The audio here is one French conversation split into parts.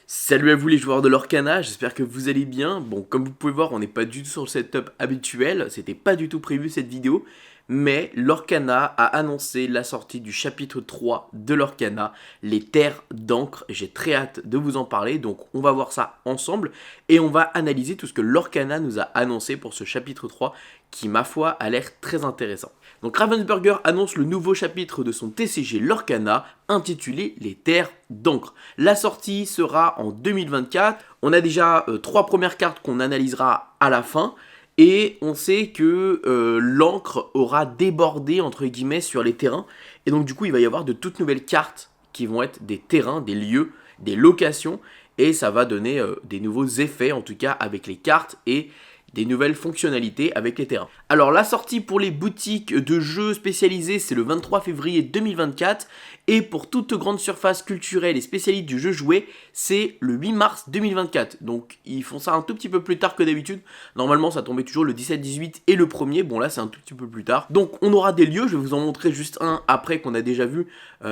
Salut à vous les joueurs de l'Orcana, j'espère que vous allez bien. Bon, comme vous pouvez voir, on n'est pas du tout sur le setup habituel, c'était pas du tout prévu cette vidéo, mais l'Orcana a annoncé la sortie du chapitre 3 de l'Orcana, les terres d'encre. J'ai très hâte de vous en parler, donc on va voir ça ensemble et on va analyser tout ce que l'Orcana nous a annoncé pour ce chapitre 3 qui, ma foi, a l'air très intéressant. Donc Ravensburger annonce le nouveau chapitre de son TCG l'Orcana intitulé Les Terres d'encre. La sortie sera en 2024. On a déjà 3 premières cartes qu'on analysera à la fin. Et on sait que l'encre aura débordé entre guillemets sur les terrains. Et donc du coup il va y avoir de toutes nouvelles cartes qui vont être des terrains, des lieux, des locations. Et ça va donner des nouveaux effets en tout cas avec les cartes et des nouvelles fonctionnalités avec les terrains. Alors la sortie pour les boutiques de jeux spécialisées c'est le 23 février 2024 et pour toute grande surface culturelle et spécialiste du jeu joué c'est le 8 mars 2024. Donc ils font ça un tout petit peu plus tard que d'habitude. Normalement ça tombait toujours le 17-18 et le premier, bon là c'est un tout petit peu plus tard. Donc on aura des lieux, je vais vous en montrer juste un après qu'on a déjà vu,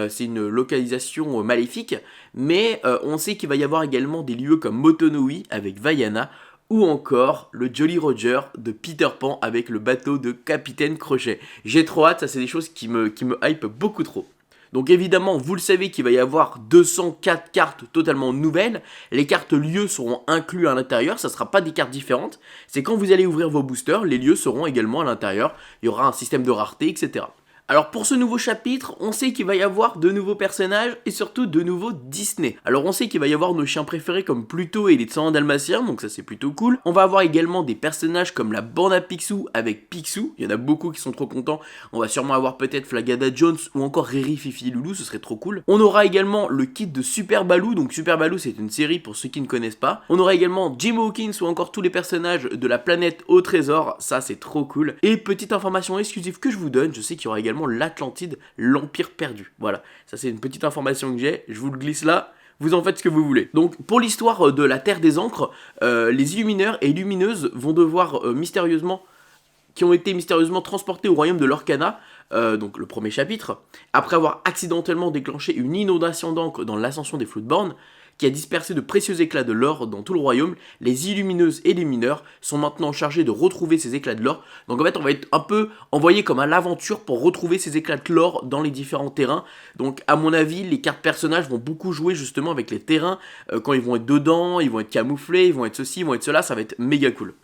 c'est une localisation maléfique. Mais on sait qu'il va y avoir également des lieux comme Motonoi avec Vaiana, ou encore le Jolly Roger de Peter Pan avec le bateau de Capitaine Crochet. J'ai trop hâte, ça c'est des choses qui me hype beaucoup trop. Donc évidemment, vous le savez qu'il va y avoir 204 cartes totalement nouvelles. Les cartes lieux seront inclus à l'intérieur, ça ne sera pas des cartes différentes. C'est quand vous allez ouvrir vos boosters, les lieux seront également à l'intérieur. Il y aura un système de rareté, etc. Alors pour ce nouveau chapitre, on sait qu'il va y avoir de nouveaux personnages et surtout de nouveaux Disney. Alors on sait qu'il va y avoir nos chiens préférés comme Pluto et les 101 Dalmatiens, donc ça c'est plutôt cool. On va avoir également des personnages comme la bande à Picsou avec Picsou, il y en a beaucoup qui sont trop contents. On va sûrement avoir peut-être Flagada Jones ou encore Riri, Fifi et Loulou, ce serait trop cool. On aura également le kit de Super Baloo, donc Super Baloo c'est une série pour ceux qui ne connaissent pas. On aura également Jim Hawkins ou encore tous les personnages de la planète au trésor, ça c'est trop cool. Et petite information exclusive que je vous donne, je sais qu'il y aura également l'Atlantide, l'Empire perdu. Voilà, ça c'est une petite information que j'ai, je vous le glisse là, vous en faites ce que vous voulez. Donc pour l'histoire de la Terre des Encres, les illumineurs et lumineuses vont devoir qui ont été mystérieusement transportés au royaume de l'Orcana, donc le premier chapitre, après avoir accidentellement déclenché une inondation d'encre dans l'ascension des Floodborn, qui a dispersé de précieux éclats de l'or dans tout le royaume. Les illumineuses et les mineurs sont maintenant chargés de retrouver ces éclats de l'or. Donc en fait on va être un peu envoyé comme à l'aventure pour retrouver ces éclats de l'or dans les différents terrains. Donc à mon avis les cartes personnages vont beaucoup jouer justement avec les terrains, quand ils vont être dedans, ils vont être camouflés, ils vont être ceci, ils vont être cela, ça va être méga cool.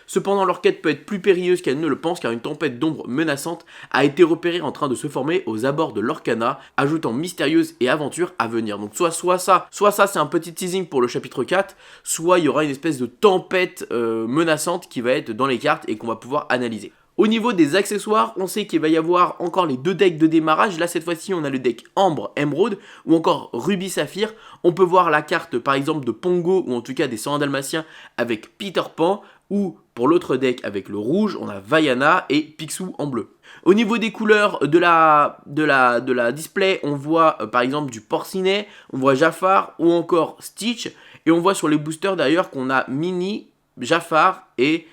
Cependant, leur quête peut être plus périlleuse qu'elle ne le pense car une tempête d'ombre menaçante a été repérée en train de se former aux abords de l'Orcana, ajoutant mystérieuse et aventure à venir. Donc soit ça c'est un petit teasing pour le chapitre 4, soit il y aura une espèce de tempête menaçante qui va être dans les cartes et qu'on va pouvoir analyser. Au niveau des accessoires, on sait qu'il va y avoir encore les deux decks de démarrage. Là, cette fois-ci, on a le deck Ambre, Emeraude ou encore Ruby, Saphir. On peut voir la carte, par exemple, de Pongo ou en tout cas des 101 Dalmatiens avec Peter Pan. Ou pour l'autre deck avec le rouge, on a Vaiana et Picsou en bleu. Au niveau des couleurs de la display, on voit par exemple du Porcinet, on voit Jafar ou encore Stitch. Et on voit sur les boosters d'ailleurs qu'on a Mini, Jafar et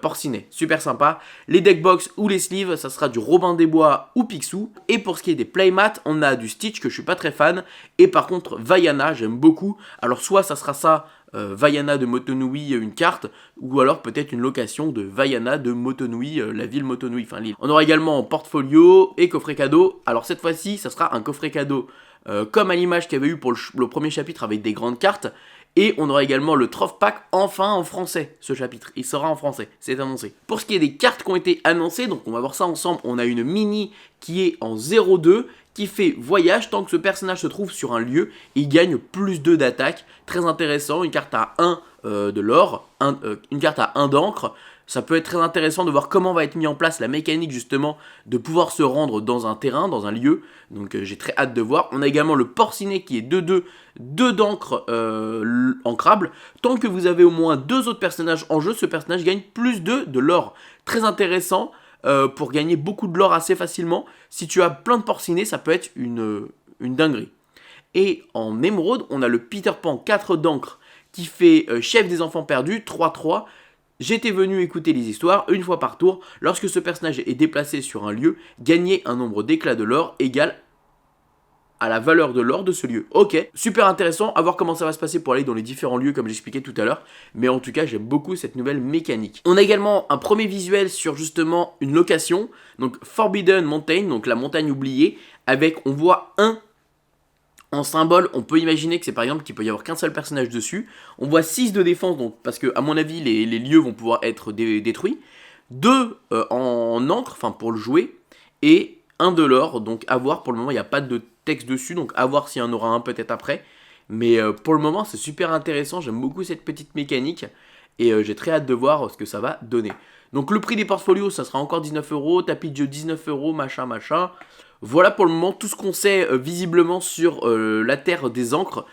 Porcinet, super sympa. Les deckbox ou les sleeves, ça sera du Robin des Bois ou Picsou. Et pour ce qui est des playmats, on a du Stitch que je suis pas très fan. Et par contre, Vaiana, j'aime beaucoup. Alors soit ça sera ça, Vaiana de Motonoi, une carte, ou alors peut-être une location de Vaiana de Motonoi, la ville Motonoi, enfin l'île. On aura également portfolio et coffret cadeau. Alors cette fois-ci, ça sera un coffret cadeau comme à l'image qu'il y avait eu pour le premier chapitre avec des grandes cartes. Et on aura également le Troph Pack enfin en français, ce chapitre. Il sera en français, c'est annoncé. Pour ce qui est des cartes qui ont été annoncées, donc on va voir ça ensemble, on a une mini qui est en 0,2, qui fait voyage tant que ce personnage se trouve sur un lieu, il gagne plus 2 d'attaque, très intéressant, une carte à 1 de l'or, une carte à 1 d'encre. Ça peut être très intéressant de voir comment va être mis en place la mécanique justement de pouvoir se rendre dans un terrain, dans un lieu. Donc j'ai très hâte de voir. On a également le Porcinet qui est 2-2, 2 d'encre ancrable. Tant que vous avez au moins 2 autres personnages en jeu, ce personnage gagne plus 2 de l'or. Très intéressant pour gagner beaucoup de l'or assez facilement. Si tu as plein de Porcinets, ça peut être une dinguerie. Et en émeraude, on a le Peter Pan 4 d'encre qui fait chef des enfants perdus, 3-3. J'étais venu écouter les histoires, une fois par tour, lorsque ce personnage est déplacé sur un lieu, gagner un nombre d'éclats de l'or égal à la valeur de l'or de ce lieu. Ok, super intéressant, à voir comment ça va se passer pour aller dans les différents lieux comme j'expliquais tout à l'heure, mais en tout cas j'aime beaucoup cette nouvelle mécanique. On a également un premier visuel sur justement une location, donc Forbidden Mountain, donc la montagne oubliée, avec on voit un en symbole, on peut imaginer que c'est par exemple qu'il peut y avoir qu'un seul personnage dessus. On voit 6 de défense, donc, parce que à mon avis les lieux vont pouvoir être détruits. 2 en encre, enfin pour le jouer, et 1 de l'or, donc à voir. Pour le moment il n'y a pas de texte dessus, donc à voir s'il y en aura un peut-être après. Mais pour le moment c'est super intéressant, j'aime beaucoup cette petite mécanique, et j'ai très hâte de voir ce que ça va donner. Donc le prix des portfolios, ça sera encore 19 €, tapis de jeu 19 €, machin, machin. Voilà pour le moment tout ce qu'on sait visiblement sur la terre des encres.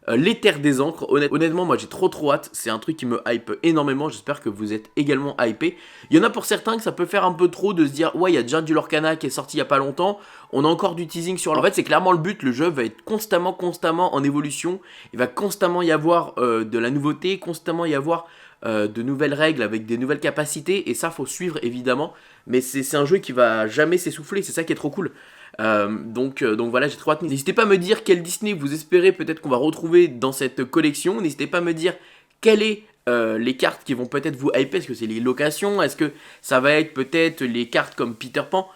Les terres des encres, honnêtement moi j'ai trop hâte, c'est un truc qui me hype énormément, j'espère que vous êtes également hypés. Il y en a pour certains que ça peut faire un peu trop de se dire ouais il y a déjà du Lorcana qui est sorti il y a pas longtemps, on a encore du teasing sur... En fait c'est clairement le but, le jeu va être constamment en évolution, il va constamment y avoir de la nouveauté, constamment y avoir de nouvelles règles avec des nouvelles capacités, et ça faut suivre évidemment, mais c'est un jeu qui va jamais s'essouffler, c'est ça qui est trop cool. Donc voilà, j'ai trop hâte. N'hésitez pas à me dire quel Disney vous espérez peut-être qu'on va retrouver dans cette collection. N'hésitez pas à me dire quelles sont les cartes qui vont peut-être vous hyper. Est-ce que c'est les locations? Est-ce que ça va être peut-être les cartes comme Peter Pan?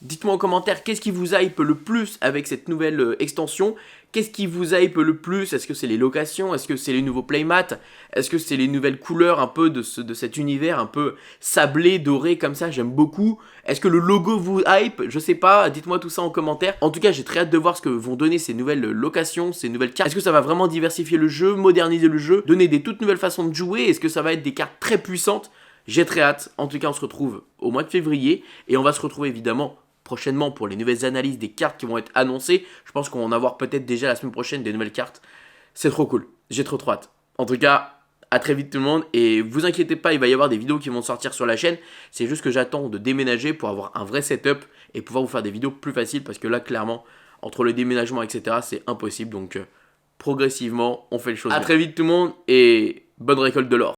Dites-moi en commentaire qu'est-ce qui vous hype le plus avec cette nouvelle extension. Qu'est-ce qui vous hype le plus? Est-ce que c'est les locations? Est-ce que c'est les nouveaux playmats? Est-ce que c'est les nouvelles couleurs un peu de cet univers un peu sablé, doré comme ça? J'aime beaucoup. Est-ce que le logo vous hype? Je sais pas, dites-moi tout ça en commentaire. En tout cas, j'ai très hâte de voir ce que vont donner ces nouvelles locations, ces nouvelles cartes. Est-ce que ça va vraiment diversifier le jeu, moderniser le jeu, donner des toutes nouvelles façons de jouer? Est-ce que ça va être des cartes très puissantes? J'ai très hâte. En tout cas, on se retrouve au mois de février et on va se retrouver évidemment prochainement pour les nouvelles analyses des cartes qui vont être annoncées. Je pense qu'on va en avoir peut-être déjà la semaine prochaine des nouvelles cartes. C'est trop cool, j'ai trop hâte. En tout cas, à très vite tout le monde, et vous inquiétez pas, il va y avoir des vidéos qui vont sortir sur la chaîne. C'est juste que j'attends de déménager pour avoir un vrai setup et pouvoir vous faire des vidéos plus faciles, parce que là clairement, entre le déménagement etc, c'est impossible. Donc progressivement, on fait les choses. À très vite tout le monde, et bonne récolte de l'or.